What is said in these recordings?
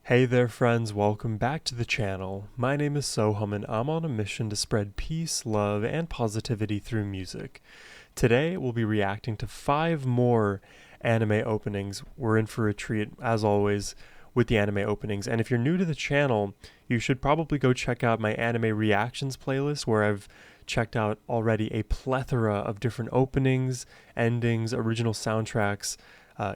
Hey there friends, welcome back to the channel. My name is Sohum and I'm on a mission to spread peace, love, and positivity through music. Today we'll be reacting to 5 more anime openings. We're in for a treat, as always, with the anime openings. And if you're new to the channel, you should probably go check out my anime reactions playlist where I've checked out already a plethora of different openings, endings, original soundtracks,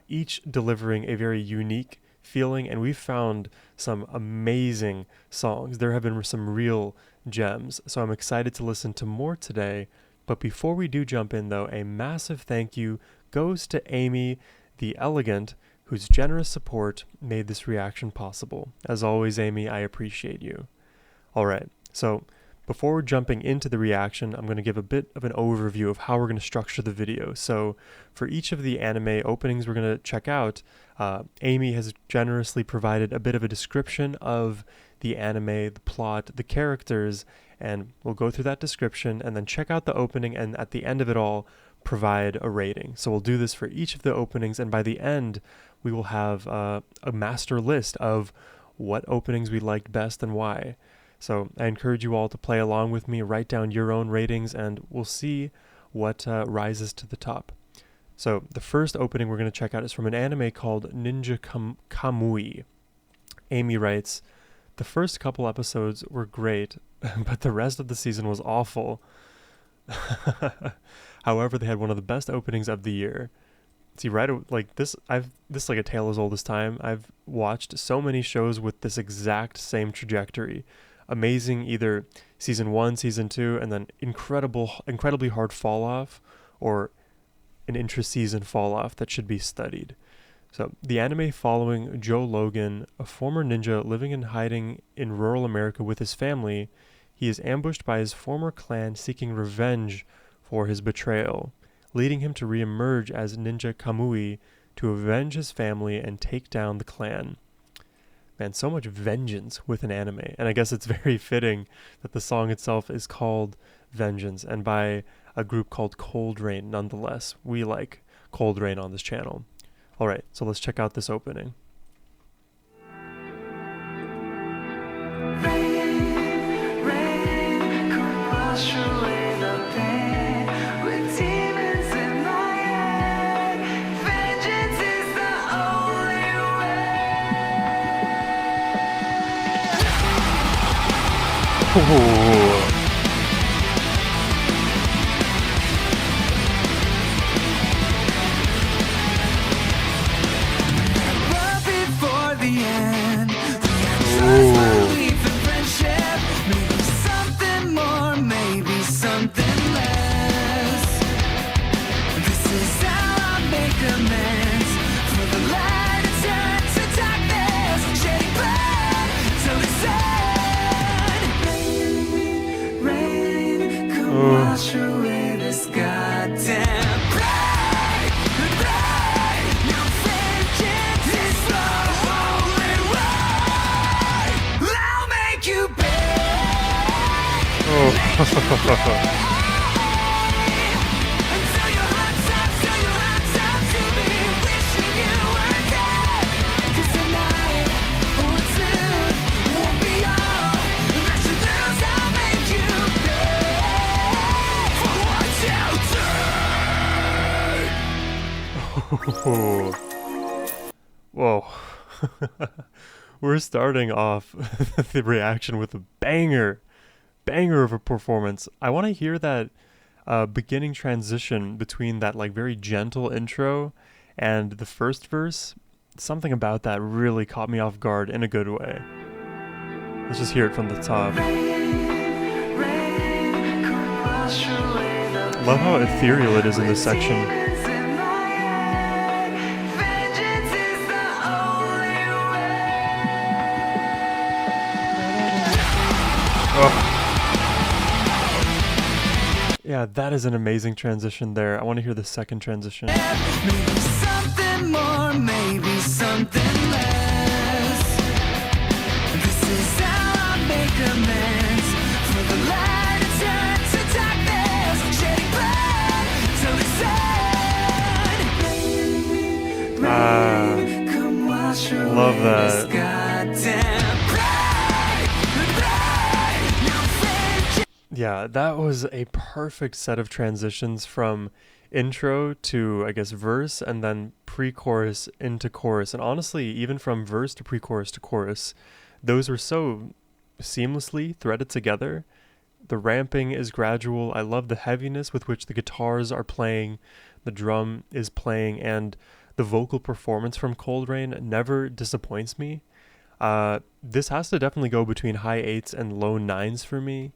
each delivering a very unique feeling, and we've found some amazing songs. There have been some real gems, so I'm excited to listen to more today. But before we do jump in though, a massive thank you goes to Aimi the Elegant, whose generous support made this reaction possible. As always, Aimi, I appreciate you. Alright, so before jumping into the reaction, I'm going to give a bit of an overview of how we're going to structure the video. So for each of the anime openings we're going to check out, Aimi has generously provided a bit of a description of the anime, the plot, the characters, and we'll go through that description and then check out the opening, and at the end of it all, provide a rating. So we'll do this for each of the openings, and by the end, we will have a master list of what openings we liked best and why. So I encourage you all to play along with me, write down your own ratings, and we'll see what rises to the top. So the first opening we're going to check out is from an anime called Ninja Kamui. Aimi writes, "The first couple episodes were great, but the rest of the season was awful. However, they had one of the best openings of the year." See, right, like this like a tale as old as time. I've watched so many shows with this exact same trajectory. Amazing either season 1, season 2, and then incredibly hard fall off, or an intra-season fall off that should be studied. So the anime following Joe Logan, a former ninja living and hiding in rural America with his family. He is ambushed by his former clan seeking revenge for his betrayal, leading him to re-emerge as Ninja Kamui to avenge his family and take down the clan. Man, so much vengeance with an anime, and I guess it's very fitting that the song itself is called Vengeance, and by a group called Cold Rain nonetheless. We like Cold Rain on this channel. Alright, so let's check out this opening. Rain, rain, come wash away the pain with demons in my head. Vengeance is the only way. Ooh. But before the end, we had trust, belief, and friendship. Maybe something more, maybe something less. This is how I make amends for the light that turned to darkness, shedding blood till the sun. Rain, come wash away this goddamn pride. Your vengeance is the only way. I'll make you pay. Until your heart stops to me, wishing you were dead. 'Cause tonight, or soon, won't be all that you lose. I'll make you pay for what you did. Whoa. We're starting off the reaction with a banger of a performance. I want to hear that beginning transition between that like very gentle intro and the first verse. Something about that really caught me off guard in a good way. Let's just hear it from the top. Rain, come wash away the Love how ethereal it is in this section. demons in my head. Vengeance is the only way. Yeah, that is an amazing transition there. I want to hear the second transition. Maybe something more, maybe something less. This is how I make amends for the light that turned to darkness, shedding blood till the sun. Rain, come wash away Love that. this goddamn Yeah, that was a perfect set of transitions from intro to, I guess, verse and then pre-chorus into chorus. And honestly, even from verse to pre-chorus to chorus, those were so seamlessly threaded together. The ramping is gradual. I love the heaviness with which the guitars are playing, the drum is playing, and the vocal performance from Cold Rain never disappoints me. This has to definitely go between high 8s and low 9s for me.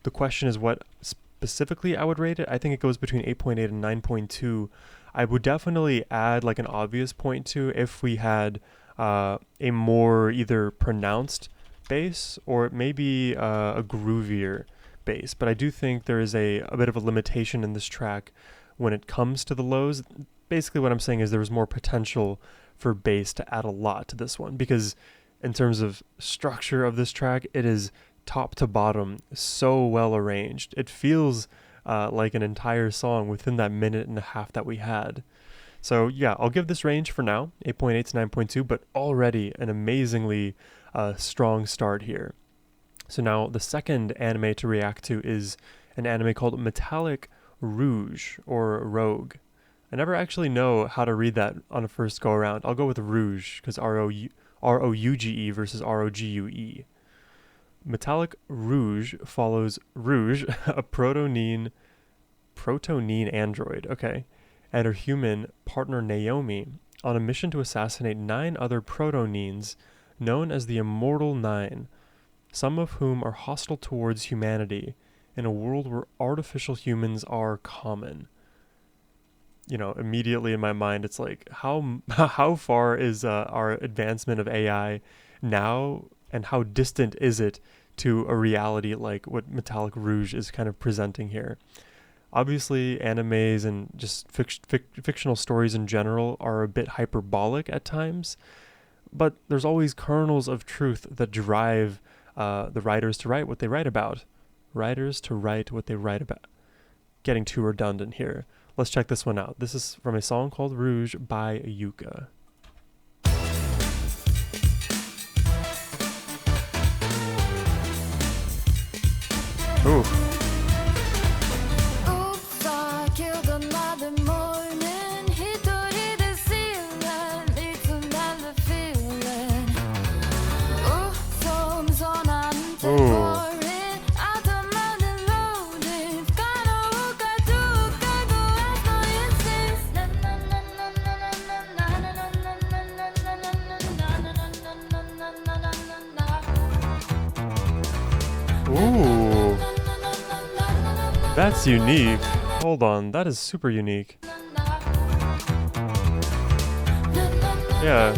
The question is what specifically I would rate it. I think it goes between 8.8 and 9.2. I would definitely add like an obvious 0.2 if we had a more either pronounced bass or maybe a groovier bass. But I do think there is a bit of a limitation in this track when it comes to the lows. Basically what I'm saying is there was more potential for bass to add a lot to this one, because in terms of structure of this track, it is top to bottom so well arranged. It feels like an entire song within that minute and a half that we had. So yeah, I'll give this range for now, 8.8 to 9.2, but already an amazingly strong start here. So now the second anime to react to is an anime called Metallic Rouge, or Rogue. I never actually know how to read that on a first go around. I'll go with Rouge, because R-O-U-G-E versus R-O-G-U-E. Metallic Rouge follows Rouge, a protonine android, and her human partner Naomi on a mission to assassinate 9 other protonines known as the Immortal Nine, some of whom are hostile towards humanity in a world where artificial humans are common. You know, immediately in my mind, it's like, how far is our advancement of AI now, and how distant is it to a reality like what Metallic Rouge is kind of presenting here? Obviously, animes and just fictional stories in general are a bit hyperbolic at times, but there's always kernels of truth that drive the writers to write what they write about. Writers to write what they write about. Getting too redundant here. Let's check this one out. This is from a song called Rouge by Yuka. Ooh. Ooh. Ooh. That's unique. Hold on, that is super unique. Yeah.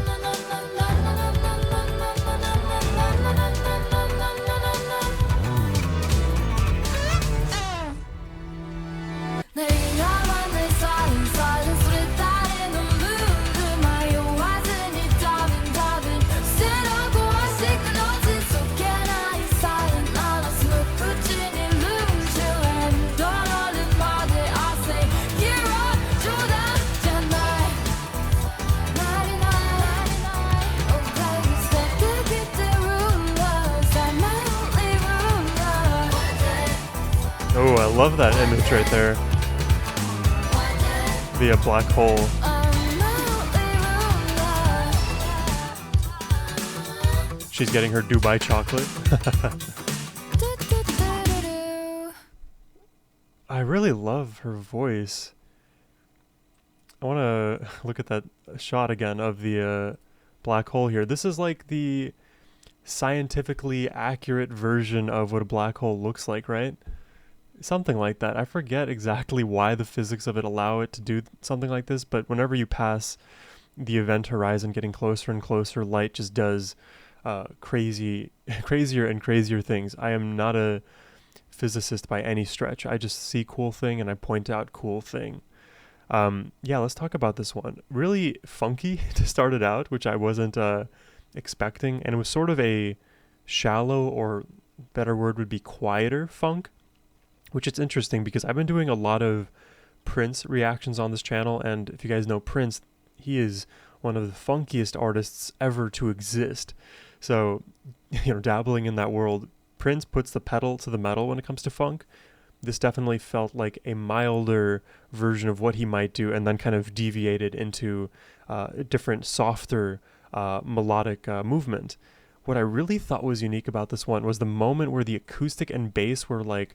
Oh, I love that image right there. The black hole. She's getting her Dubai chocolate. I really love her voice. I want to look at that shot again of the black hole here. This is like the scientifically accurate version of what a black hole looks like, right? Something like that. I forget exactly why the physics of it allow it to do something like this, but whenever you pass the event horizon getting closer and closer, light just does crazier and crazier things. I am not a physicist by any stretch. I just see cool thing and I point out cool thing. Yeah, let's talk about this one. Really funky to start it out, which I wasn't expecting, and it was sort of a shallow, or better word would be quieter funk, which is interesting because I've been doing a lot of Prince reactions on this channel, and if you guys know Prince, he is one of the funkiest artists ever to exist. So, dabbling in that world, Prince puts the pedal to the metal when it comes to funk. This definitely felt like a milder version of what he might do, and then kind of deviated into a different, softer, melodic movement. What I really thought was unique about this one was the moment where the acoustic and bass were like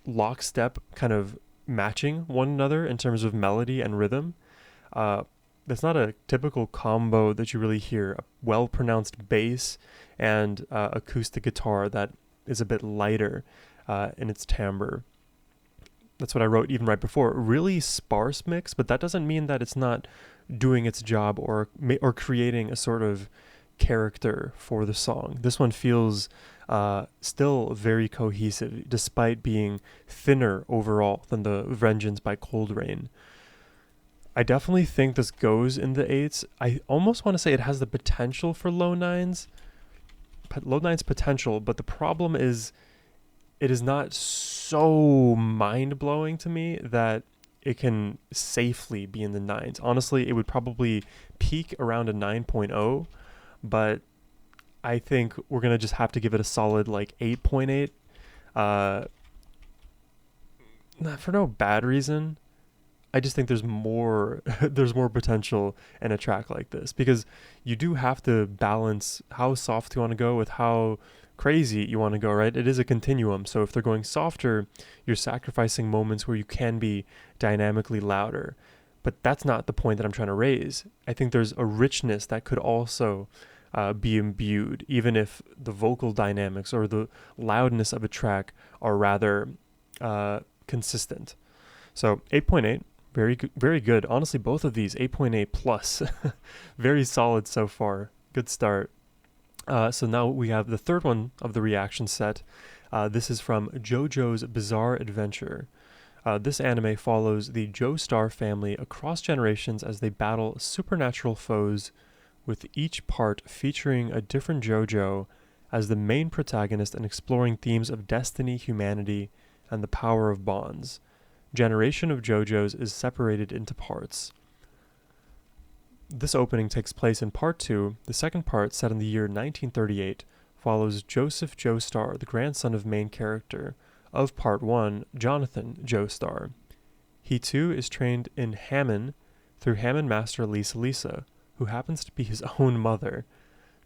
lockstep, kind of matching one another in terms of melody and rhythm. That's not a typical combo that you really hear. A well-pronounced bass and acoustic guitar that is a bit lighter in its timbre. That's what I wrote even right before. Really sparse mix, but that doesn't mean that it's not doing its job or creating a sort of character for the song. This one feels still very cohesive, despite being thinner overall than the Vengeance by Cold Rain. I definitely think this goes in the 8s. I almost want to say it has the potential for low 9s. Low 9s potential, but the problem is it is not so mind-blowing to me that it can safely be in the 9s. Honestly, it would probably peak around a 9.0, but I think we're going to just have to give it a solid like 8.8. Not for no bad reason. I just think there's more potential in a track like this, because you do have to balance how soft you want to go with how crazy you want to go, right? It is a continuum. So if they're going softer, you're sacrificing moments where you can be dynamically louder. But that's not the point that I'm trying to raise. I think there's a richness that could also be imbued, even if the vocal dynamics or the loudness of a track are rather consistent. So 8.8. Very good. Honestly, both of these, 8.8 plus. Very solid so far. Good start. So now we have the third one of the reaction set. This is from JoJo's Bizarre Adventure. This anime follows the Joestar family across generations as they battle supernatural foes, with each part featuring a different JoJo as the main protagonist and exploring themes of destiny, humanity, and the power of bonds. Generation of JoJo's is separated into parts. This opening takes place in part 2. The second part, set in the year 1938, follows Joseph Joestar, the grandson of main character of part 1, Jonathan Joestar. He too is trained in Hammond through Hammond master Lisa, who happens to be his own mother.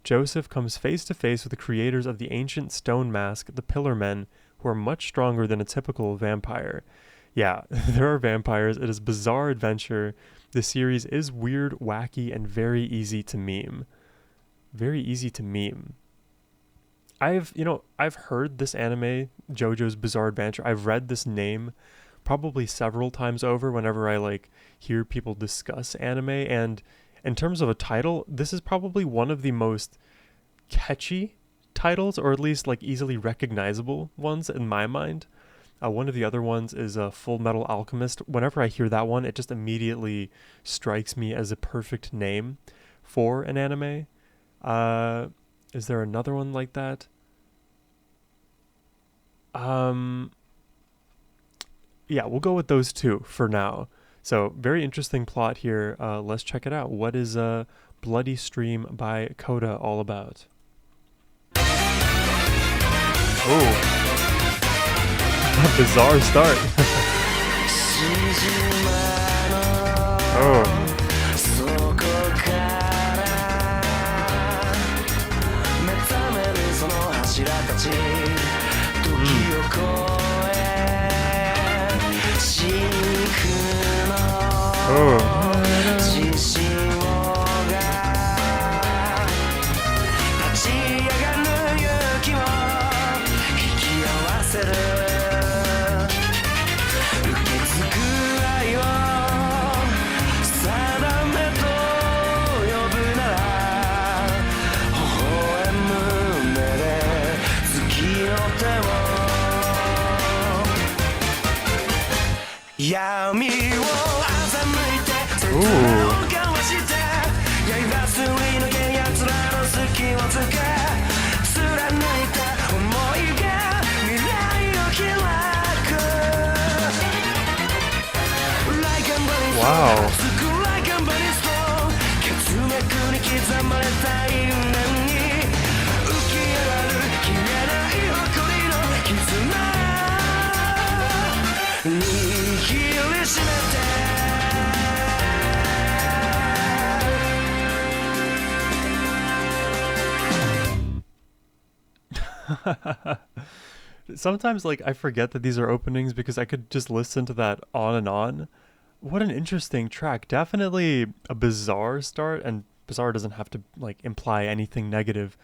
Joseph comes face to face with the creators of the ancient stone mask, the Pillar Men, who are much stronger than a typical vampire. Yeah, there are vampires. It is bizarre adventure. The series is weird, wacky, and very easy to meme. Very easy to meme. I've heard this anime, JoJo's Bizarre Adventure. I've read this name probably several times over whenever I hear people discuss anime, and in terms of a title, this is probably one of the most catchy titles, or at least easily recognizable ones in my mind. One of the other ones is Full Metal Alchemist. Whenever I hear that one, it just immediately strikes me as a perfect name for an anime. Is there another one like that? Yeah, we'll go with those two for now. So, very interesting plot here. Let's check it out. What is Bloody Stream by Coda all about? Oh. Bizarre start. Oh. Wow. Sometimes like I forget that these are openings because I could just listen to that on and on. What an interesting track. Definitely a bizarre start, and bizarre doesn't have to like imply anything negative.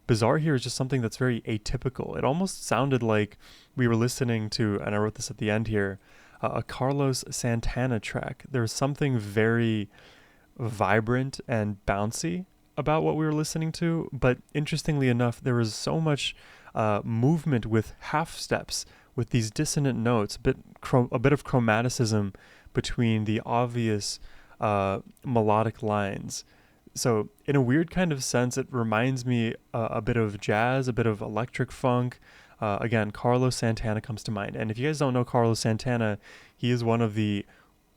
Bizarre here is just something that's very atypical. It almost sounded like we were listening to, and I wrote this at the end here, a Carlos Santana track. There's something very vibrant and bouncy about what we were listening to, but interestingly enough, there was so much movement with half steps, with these dissonant notes, a bit of chromaticism between the obvious melodic lines. So in a weird kind of sense, it reminds me a bit of jazz, a bit of electric funk. Again, Carlos Santana comes to mind. And if you guys don't know Carlos Santana, he is one of the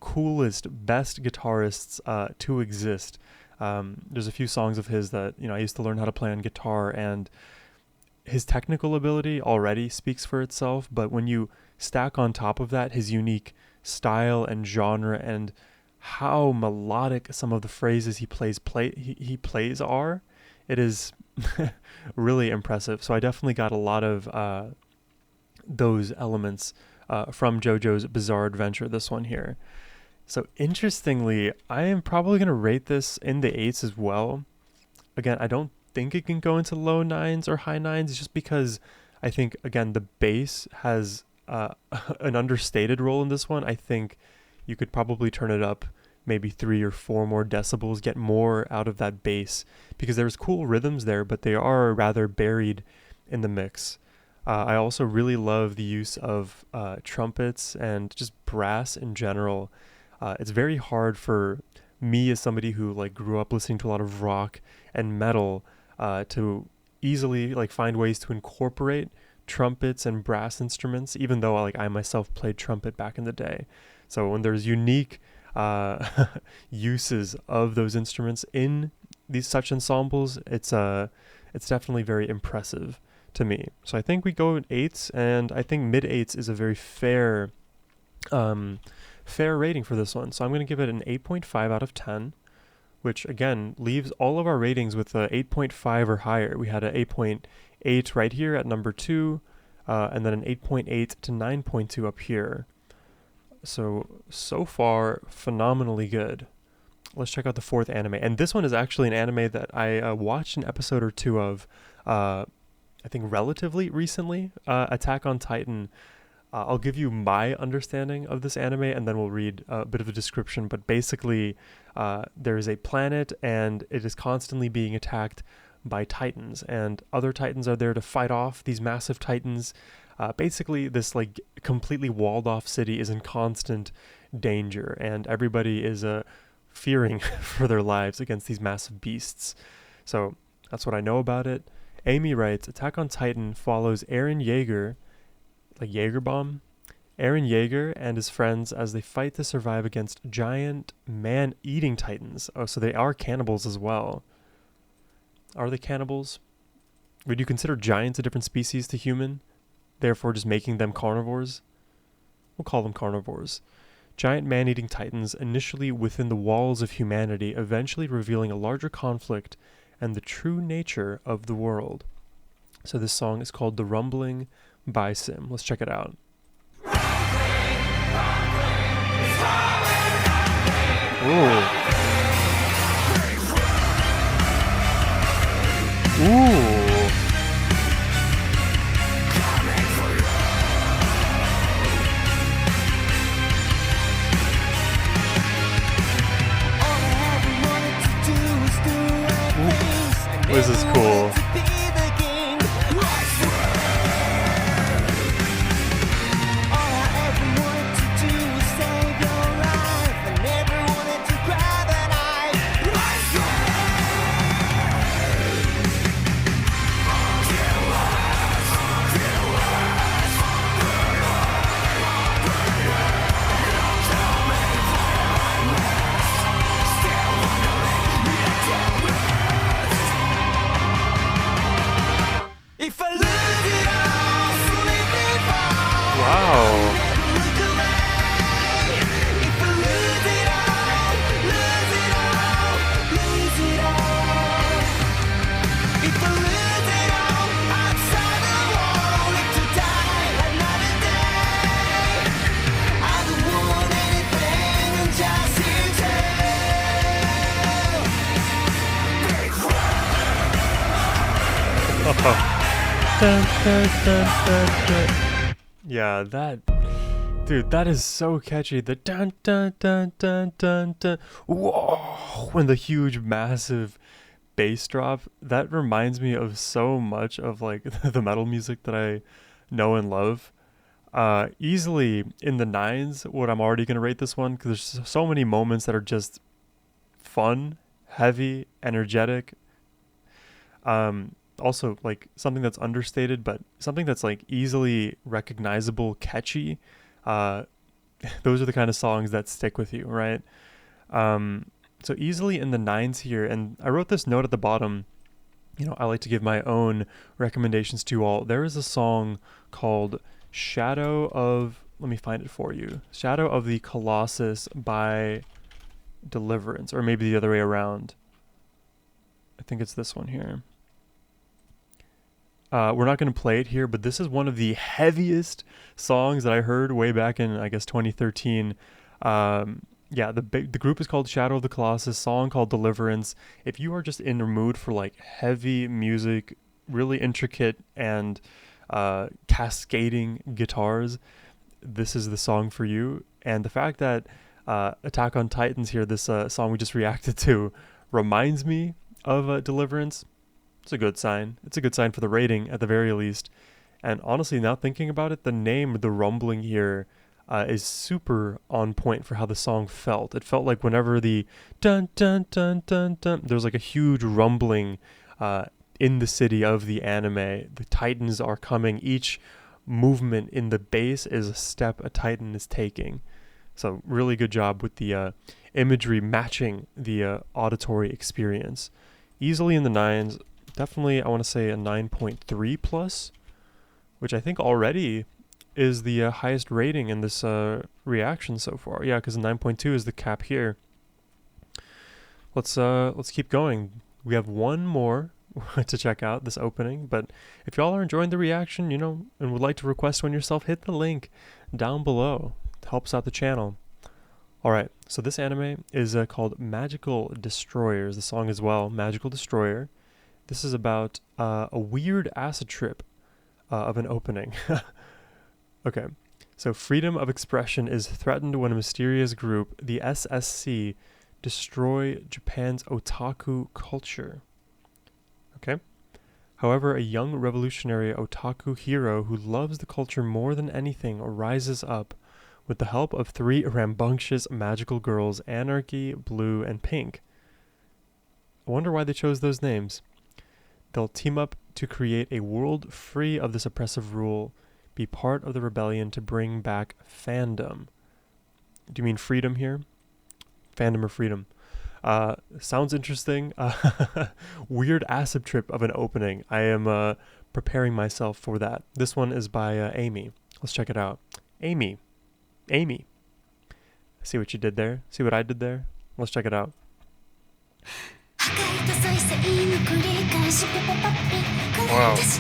coolest, best guitarists to exist. There's a few songs of his that, I used to learn how to play on guitar, and his technical ability already speaks for itself. But when you stack on top of that his unique style and genre and how melodic some of the phrases he plays are, it is really impressive. So I definitely got a lot of those elements from JoJo's Bizarre Adventure, this one here. So interestingly, I am probably going to rate this in the 8s as well. Again, I don't think it can go into low 9s or high 9s just because I think, again, the bass has an understated role in this one. I think you could probably turn it up maybe 3 or 4 more decibels, get more out of that bass, because there's cool rhythms there, but they are rather buried in the mix. I also really love the use of trumpets and just brass in general. It's very hard for me, as somebody who like grew up listening to a lot of rock and metal, to easily like find ways to incorporate trumpets and brass instruments, even though like I myself played trumpet back in the day. So when there's unique uses of those instruments in these such ensembles, it's definitely very impressive to me. So I think we go in 8s, and I think mid 8s is a very fair rating for this one. So I'm going to give it an 8.5 out of 10, which again leaves all of our ratings with a 8.5 or higher. We had an 8.8 right here at number 2, and then an 8.8 to 9.2 up here. So far, phenomenally good. Let's check out the 4th anime. And this one is actually an anime that I watched an episode or 2 of, I think relatively recently, Attack on Titan. I'll give you my understanding of this anime, and then we'll read a bit of a description. But basically, there is a planet, and it is constantly being attacked by titans, and other titans are there to fight off these massive titans. Basically, this like completely walled off city is in constant danger, and everybody is fearing for their lives against these massive beasts. So that's what I know about it. Aimi writes, Attack on Titan follows Eren Yeager, like Jaeger bomb, Eren Yeager and his friends as they fight to survive against giant man-eating titans. Oh, so they are cannibals as well. Are they cannibals? Would you consider giants a different species to human, therefore just making them carnivores? We'll call them carnivores. Giant man-eating titans initially within the walls of humanity, eventually revealing a larger conflict and the true nature of the world. So this song is called The Rumbling by Sim. Let's check it out. Ooh. Ooh. This is cool. Dun, dun, dun, dun, dun. Yeah, dude, that is so catchy. The dun dun dun dun dun dun. Whoa! When the huge, massive bass drop, that reminds me of so much of like the metal music that I know and love. Easily in the nines, what I'm already gonna rate this one because there's so many moments that are just fun, heavy, energetic. Also like something that's understated, but something that's like easily recognizable, catchy. Uh, those are the kind of songs that stick with you, right? So easily in the nines here, and I wrote this note at the bottom. You know, I like to give my own recommendations to all. There is a song called Shadow of, let me find it for you. Shadow of the Colossus by Deliverance, or maybe the other way around. I think it's this one here. We're not going to play it here, but this is one of the heaviest songs that I heard way back in, I guess, 2013. Yeah, the group is called Shadow of the Colossus, song called Deliverance. If you are just in the mood for like heavy music, really intricate and cascading guitars, this is the song for you. And the fact that Attack on Titans here, this song we just reacted to, reminds me of Deliverance, it's a good sign. It's a good sign for the rating at the very least. And honestly, now thinking about it, the name, the rumbling here, is super on point for how the song felt. It felt like whenever the dun dun dun dun dun, there's like a huge rumbling in the city of the anime. The Titans are coming. Each movement in the bass is a step a Titan is taking. So really good job with the imagery matching the auditory experience. Easily in the nines. Definitely, I want to say a 9.3 plus, which I think already is the highest rating in this reaction so far. Yeah, because 9.2 is the cap here. Let's keep going. We have one more to check out this opening, but if y'all are enjoying the reaction, you know, and would like to request one yourself, hit the link down below. It helps out the channel. All right, so this anime is called Magical Destroyers. The song as well, Magical Destroyer. This is about a weird acid trip of an opening. Okay, so freedom of expression is threatened when a mysterious group, the SSC, destroy Japan's otaku culture. Okay? However, a young revolutionary otaku hero who loves the culture more than anything rises up with the help of three rambunctious magical girls, Anarchy, Blue, and Pink. I wonder why they chose those names. They'll team up to create a world free of this oppressive rule, be part of the rebellion to bring back fandom. Do you mean freedom here? Fandom or freedom? Sounds interesting. Weird acid trip of an opening. I am preparing myself for that. This one is by Aimi. Let's check it out. Aimi. See what you did there? See what I did there? Let's check it out. Wow. It's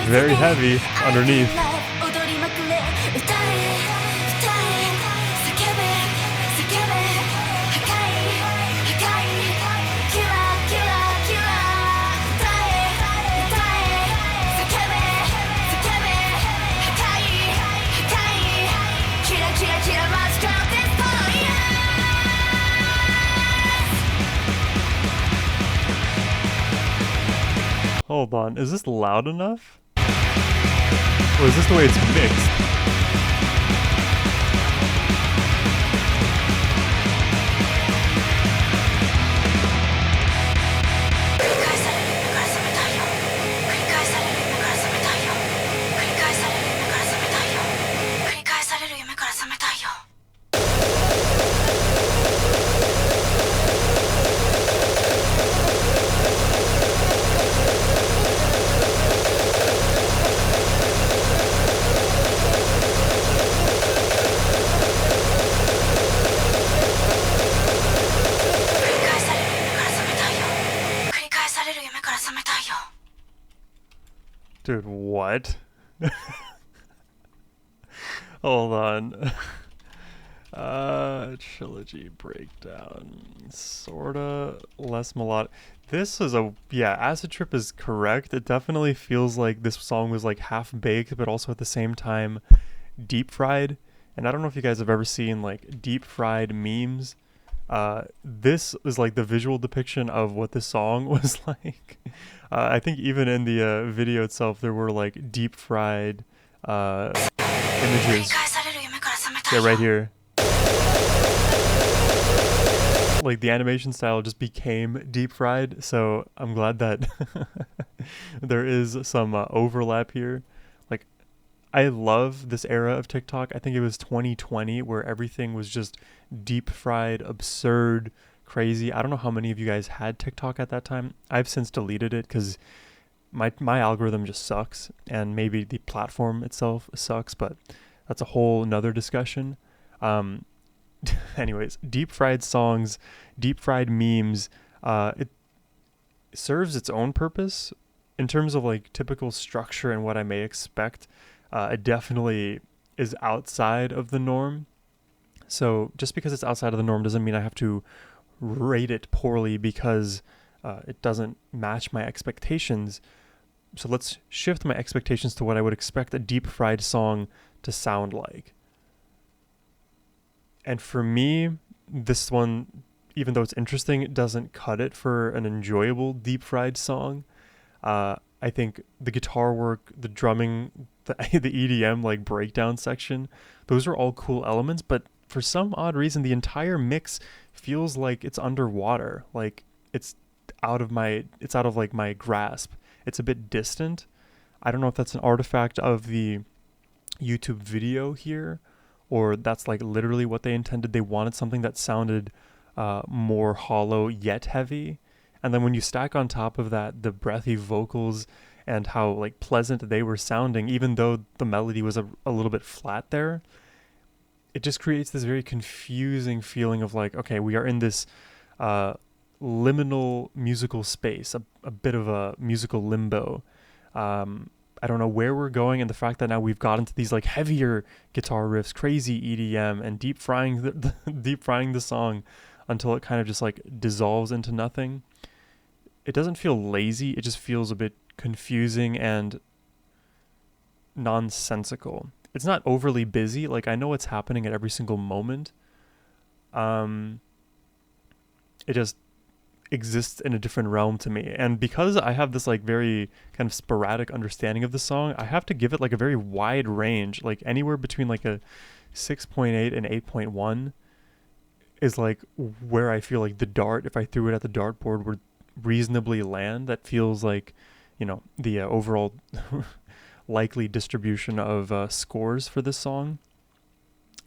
very heavy underneath. Hold on, is this loud enough? Or is this the way it's mixed? Dude, what? Hold on. Trilogy breakdown. Sorta less melodic. This is Acid Trip is correct. It definitely feels like this song was like half baked, but also at the same time deep fried. And I don't know if you guys have ever seen like deep fried memes. This is like the visual depiction of what this song was like. I think even in the video itself, there were like deep fried images. Yeah, right here. Like the animation style just became deep fried, so I'm glad that there is some overlap here. Like, I love this era of TikTok. I think it was 2020 where everything was just deep fried, absurd, crazy. I don't know how many of you guys had TikTok at that time. I've since deleted it because my algorithm just sucks, and maybe the platform itself sucks, but that's a whole nother discussion. Anyways, deep fried songs, deep fried memes, it serves its own purpose in terms of like typical structure and what I may expect. It definitely is outside of the norm. So just because it's outside of the norm doesn't mean I have to rate it poorly because it doesn't match my expectations. So let's shift my expectations to what I would expect a deep fried song to sound like. And for me, this one, even though it's interesting, it doesn't cut it for an enjoyable deep fried song. I think the guitar work, the drumming, the EDM like breakdown section, those are all cool elements. But for some odd reason, the entire mix feels like it's underwater. Like it's out of like my grasp. It's a bit distant. I don't know if that's an artifact of the YouTube video here, or that's like literally what they intended. They wanted something that sounded more hollow yet heavy. And then when you stack on top of that the breathy vocals and how like pleasant they were sounding, even though the melody was a little bit flat there, it just creates this very confusing feeling of like, okay, we are in this liminal musical space, a bit of a musical limbo. I don't know where we're going, and the fact that now we've got into these like heavier guitar riffs, crazy EDM, and deep frying the song until it kind of just like dissolves into nothing. It doesn't feel lazy. It just feels a bit confusing and nonsensical. It's not overly busy. Like I know what's happening at every single moment. It just exists in a different realm to me, and because I have this like very kind of sporadic understanding of the song, I have to give it like a very wide range, like anywhere between like a 6.8 and 8.1 is like where I feel like the dart, if I threw it at the dartboard, would reasonably land. That feels like, you know, the overall likely distribution of scores for this song.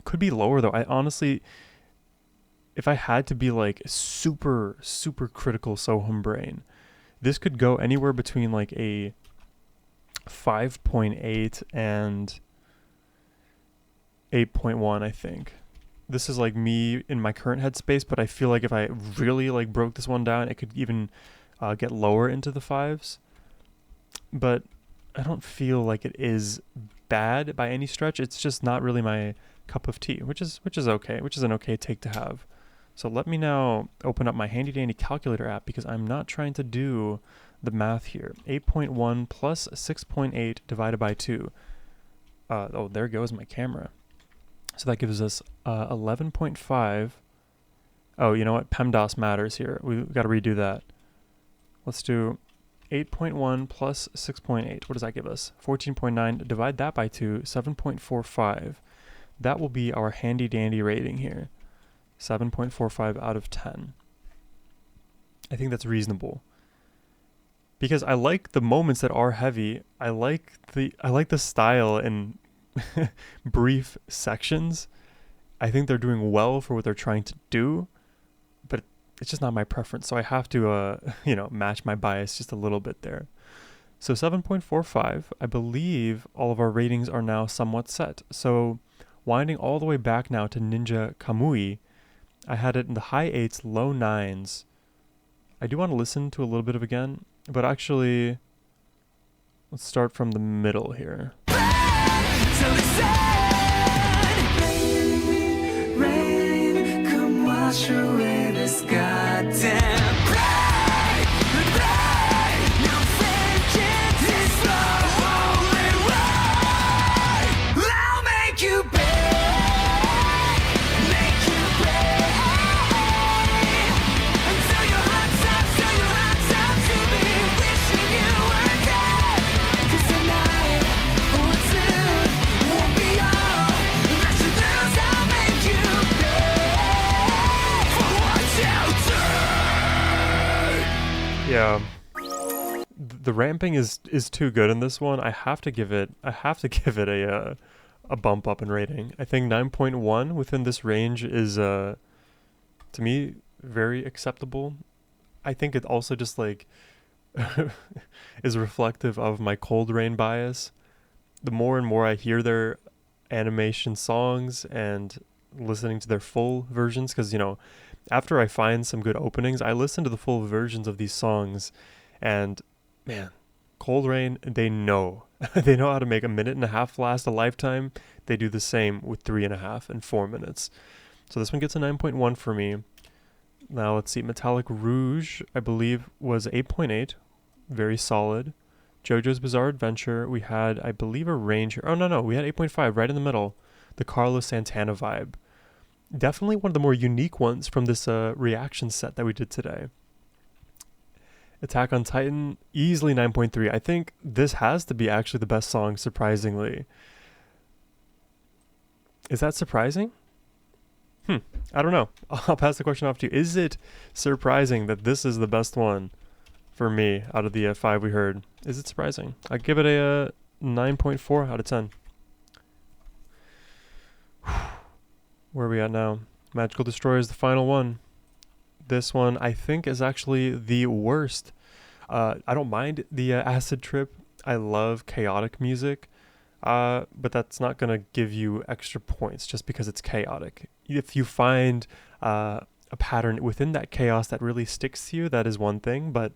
Could be lower though. I honestly, if I had to be like super, super critical Sohum brain, this could go anywhere between like a 5.8 and 8.1, I think. This is like me in my current headspace, but I feel like if I really like broke this one down, it could even get lower into the fives. But I don't feel like it is bad by any stretch. It's just not really my cup of tea, which is okay, which is an okay take to have. So let me now open up my handy dandy calculator app because I'm not trying to do the math here. 8.1 plus 6.8 divided by 2. Oh, there goes my camera. So that gives us 11.5. Oh, you know what? PEMDAS matters here. We've got to redo that. Let's do 8.1 plus 6.8. What does that give us? 14.9. Divide that by 2. 7.45. That will be our handy dandy rating here. 7.45 out of 10. I think that's reasonable. Because I like the moments that are heavy. I like the style and brief sections. I think they're doing well for what they're trying to do, but it's just not my preference. So I have to match my bias just a little bit there. So 7.45, I believe all of our ratings are now somewhat set. So winding all the way back now to Ninja Kamui, I had it in the high 8s, low 9s. I do want to listen to a little bit of again, but actually, let's start from the middle here. So they say the ramping is too good in this one. I have to give it a bump up in rating. I think 9.1 within this range is to me very acceptable. I think it also just like is reflective of my Cold Rain bias. The more and more I hear their animation songs and listening to their full versions, because after I find some good openings, I listen to the full versions of these songs, and man, Cold Rain, they know they know how to make a minute and a half last a lifetime. They do the same with 3.5 and 4 minutes. So this one gets a 9.1 for me. Now let's see, Metallic Rouge, I believe, was 8.8, very solid. JoJo's Bizarre Adventure, we had, I believe, a range here. Oh, no, we had 8.5 right in the middle. The Carlos Santana vibe. Definitely one of the more unique ones from this reaction set that we did today. Attack on Titan, easily 9.3. I think this has to be actually the best song, surprisingly. Is that surprising? I don't know. I'll pass the question off to you. Is it surprising that this is the best one for me out of the 5 we heard? Is it surprising? I'd give it a 9.4 out of 10. Where are we at now? Magical Destroyer is the final one. This one, I think, is actually the worst. I don't mind the acid trip. I love chaotic music. But that's not going to give you extra points just because it's chaotic. If you find a pattern within that chaos that really sticks to you, that is one thing. But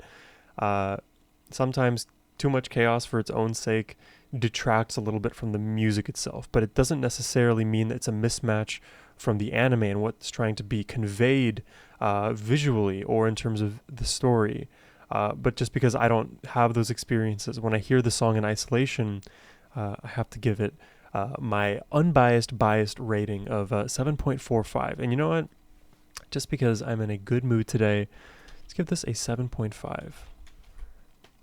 sometimes too much chaos for its own sake detracts a little bit from the music itself. But it doesn't necessarily mean that it's a mismatch from the anime and what's trying to be conveyed visually or in terms of the story. But just because I don't have those experiences, when I hear the song in isolation, I have to give it my biased rating of 7.45. And you know what? Just because I'm in a good mood today, let's give this a 7.5.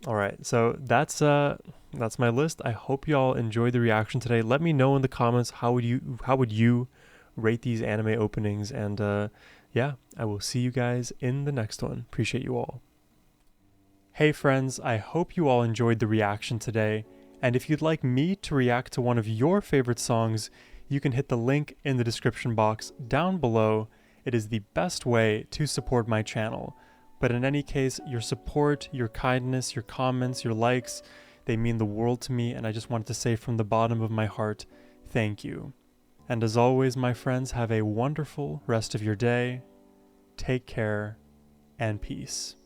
All right, so that's my list. I hope y'all enjoyed the reaction today. Let me know in the comments how would you rate these anime openings, and yeah, I will see you guys in the next one. Appreciate you all. Hey friends, I hope you all enjoyed the reaction today. And if you'd like me to react to one of your favorite songs, you can hit the link in the description box down below. It is the best way to support my channel. But in any case, your support, your kindness, your comments, your likes, they mean the world to me, and I just wanted to say from the bottom of my heart, thank you. And as always, my friends, have a wonderful rest of your day. Take care, and peace.